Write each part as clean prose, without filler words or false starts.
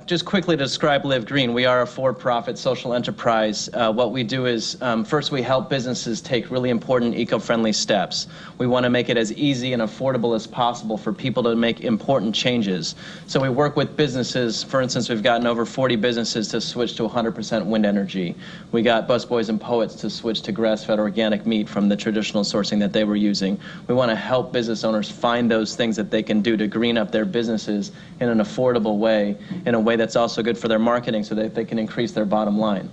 just quickly to describe Live Green, we are a for-profit social enterprise. What we do is, first we help businesses take really important eco-friendly steps. We want to make it as easy and affordable as possible for people to make important changes. So we work with businesses. For instance, we've gotten over 40 businesses to switch to 100% wind energy. We got Busboys and Poets to switch to grass-fed organic meat from the traditional sourcing that they were using. We want to help business owners find those things that they can do to green up their businesses in an affordable way, in a way that's also good for their marketing so that they can increase their bottom line.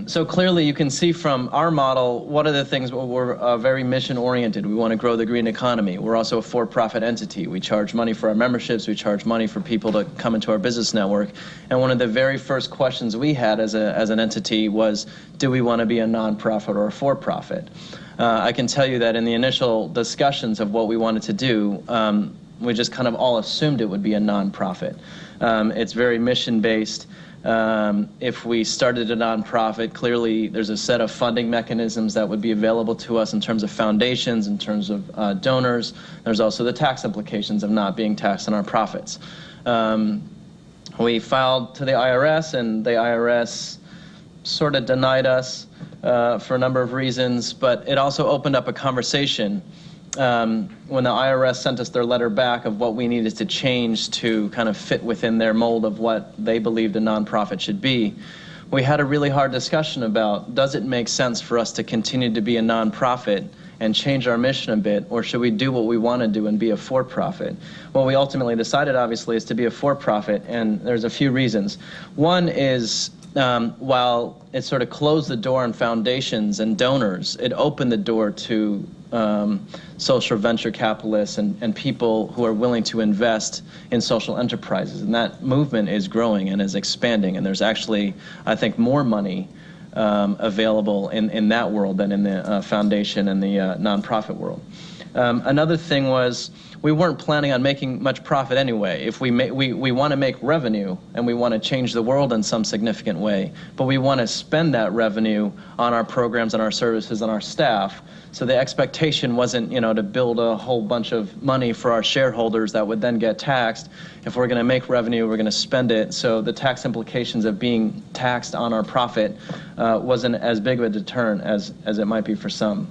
So clearly you can see from our model, what are the things we're very mission-oriented. We want to grow the green economy. We're also a for-profit entity. We charge money for our memberships. We charge money for people to come into our business network. And one of the very first questions we had as an entity was, do we want to be a nonprofit or a for-profit? I can tell you that in the initial discussions of what we wanted to do, we just kind of all assumed it would be a nonprofit. It's very mission-based. If we started a nonprofit, clearly there's a set of funding mechanisms that would be available to us in terms of foundations, in terms of donors. There's also the tax implications of not being taxed on our profits. We filed to the IRS, and the IRS sort of denied us for a number of reasons, but it also opened up a conversation. When the IRS sent us their letter back of what we needed to change to kind of fit within their mold of what they believed a nonprofit should be, we had a really hard discussion about, does it make sense for us to continue to be a nonprofit and change our mission a bit, or should we do what we want to do and be a for-profit? What we ultimately decided, obviously, is to be a for-profit, and there's a few reasons. One is, while it sort of closed the door on foundations and donors, it opened the door to social venture capitalists and people who are willing to invest in social enterprises. And that movement is growing and is expanding. And there's actually, I think, more money available in that world than in the foundation and the nonprofit world. Another thing was, we weren't planning on making much profit anyway. If we want to make revenue and we want to change the world in some significant way, but we want to spend that revenue on our programs and our services and our staff. So the expectation wasn't, to build a whole bunch of money for our shareholders that would then get taxed. If we're going to make revenue, we're going to spend it. So the tax implications of being taxed on our profit wasn't as big of a deterrent as it might be for some.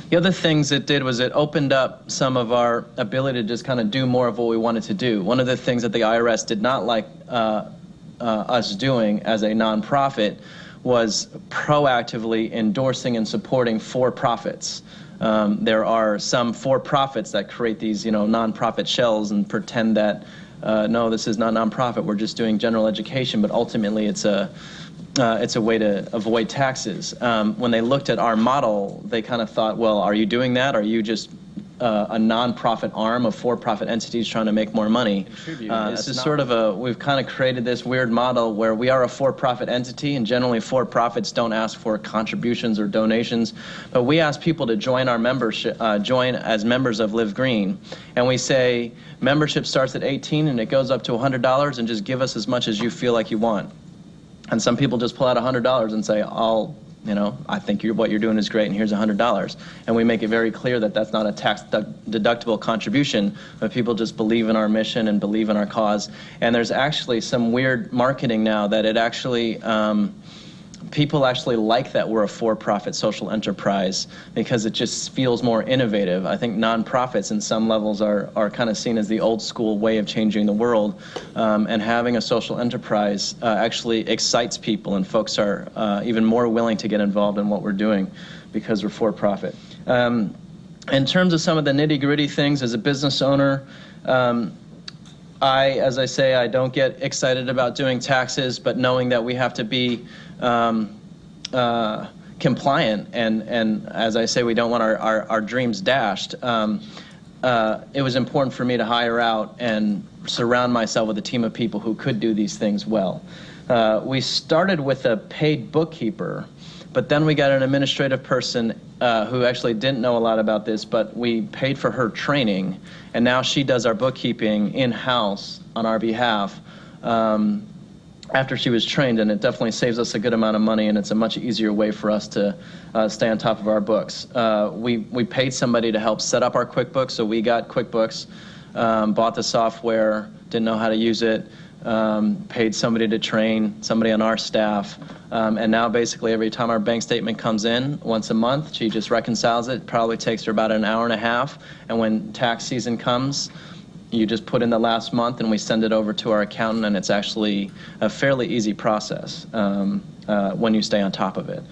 The other things it did was it opened up some of our ability to just kind of do more of what we wanted to do. One of the things that the IRS did not like us doing as a nonprofit was proactively endorsing and supporting for-profits. There are some for-profits that create these, nonprofit shells and pretend that, no, this is not nonprofit, we're just doing general education, but ultimately it's a way to avoid taxes. When they looked at our model, they kind of thought, well, are you doing that? Are you just a nonprofit arm of for-profit entities trying to make more money? This is sort of we've kind of created this weird model where we are a for-profit entity, and generally for-profits don't ask for contributions or donations, but we ask people to join our membership, join as members of Live Green, and we say membership starts at $18 and it goes up to $100, and just give us as much as you feel like you want. And some people just pull out $100 and say, I think what you're doing is great, and here's $100. And we make it very clear that that's not a tax-deductible contribution, but people just believe in our mission and believe in our cause. And there's actually some weird marketing now that it actually, people actually like that we're a for-profit social enterprise because it just feels more innovative. I think nonprofits in some levels are kind of seen as the old school way of changing the world, and having a social enterprise actually excites people, and folks are even more willing to get involved in what we're doing because we're for-profit. In terms of some of the nitty-gritty things as a business owner, as I say, I don't get excited about doing taxes, but knowing that we have to be compliant, and as I say, we don't want our dreams dashed. It was important for me to hire out and surround myself with a team of people who could do these things well. We started with a paid bookkeeper, but then we got an administrative person who actually didn't know a lot about this, but we paid for her training, and now she does our bookkeeping in-house on our behalf after she was trained, and it definitely saves us a good amount of money, and it's a much easier way for us to stay on top of our books. We paid somebody to help set up our QuickBooks, so we got QuickBooks, bought the software, didn't know how to use it. paid somebody to train somebody on our staff, and now basically every time our bank statement comes in once a month, she just reconciles it. Probably takes her about an hour and a half, and when tax season comes, you just put in the last month and we send it over to our accountant, and it's actually a fairly easy process when you stay on top of it.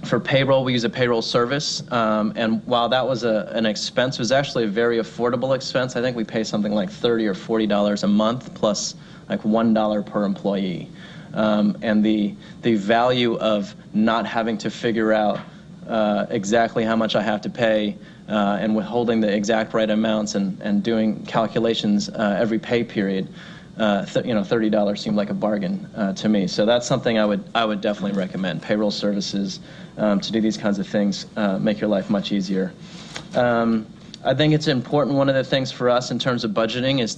For payroll, we use a payroll service, and while that was an expense, it was actually a very affordable expense. I think we pay something like $30 or $40 a month plus like $1 per employee. And the value of not having to figure out exactly how much I have to pay and withholding the exact right amounts and doing calculations every pay period, $30 seemed like a bargain to me. So that's something I would definitely recommend. Payroll services to do these kinds of things make your life much easier. I think it's important. One of the things for us in terms of budgeting is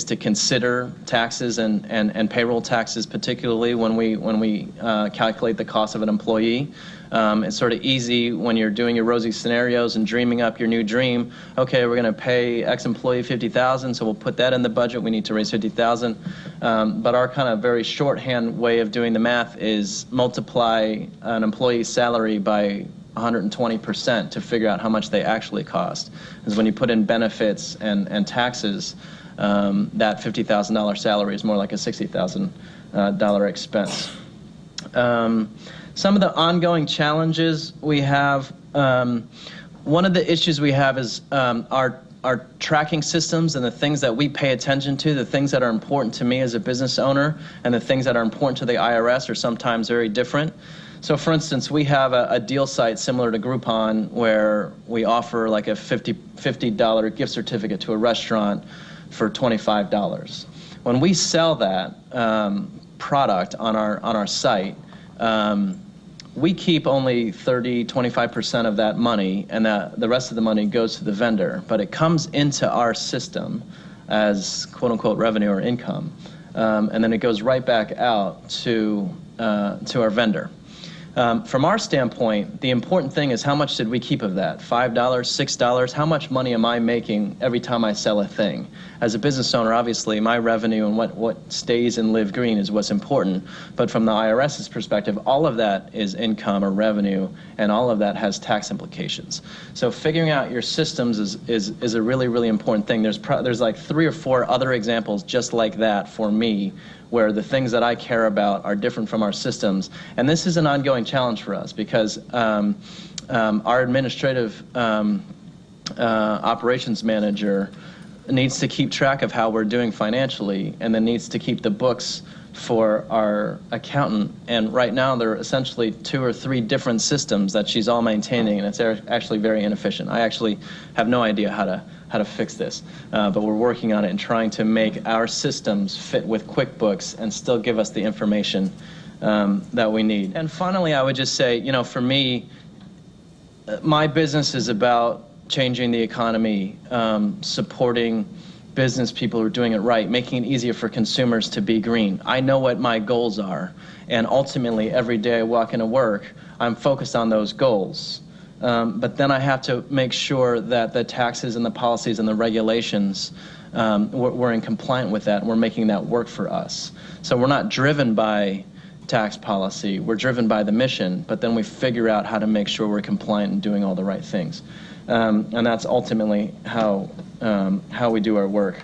to consider taxes and payroll taxes, particularly when we calculate the cost of an employee. It's sort of easy when you're doing your rosy scenarios and dreaming up your new dream. Okay, we're going to pay X employee $50,000, so we'll put that in the budget. We need to raise $50,000. But our kind of very shorthand way of doing the math is multiply an employee's salary by 120% to figure out how much they actually cost. Because when you put in benefits and taxes, that $50,000 salary is more like a $60,000 expense. Some of the ongoing challenges we have, one of the issues we have is our tracking systems and the things that we pay attention to, the things that are important to me as a business owner and the things that are important to the IRS are sometimes very different. So for instance, we have a deal site similar to Groupon where we offer like a $50 gift certificate to a restaurant for $25. When we sell that product on our site, we keep only 25% of that money, and the rest of the money goes to the vendor. But it comes into our system as quote-unquote revenue or income, and then it goes right back out to our vendor. From our standpoint, the important thing is how much did we keep of that? $5, $6? How much money am I making every time I sell a thing? As a business owner, obviously, my revenue and what stays in Live Green is what's important. But from the IRS's perspective, all of that is income or revenue, and all of that has tax implications. So figuring out your systems is a really, really important thing. There's like 3 or 4 other examples just like that for me, where the things that I care about are different from our systems. And this is an ongoing challenge for us because our administrative operations manager needs to keep track of how we're doing financially and then needs to keep the books for our accountant. And right now there are essentially 2 or 3 different systems that she's all maintaining, and it's actually very inefficient. I actually have no idea how to fix this, but we're working on it and trying to make our systems fit with QuickBooks and still give us the information that we need. And finally, I would just say, for me, my business is about changing the economy, supporting business people who are doing it right, making it easier for consumers to be green. I know what my goals are, and ultimately every day I walk into work, I'm focused on those goals. But then I have to make sure that the taxes and the policies and the regulations, we're in compliant with that, and we're making that work for us. So we're not driven by tax policy, we're driven by the mission, but then we figure out how to make sure we're compliant and doing all the right things. And that's ultimately how we do our work.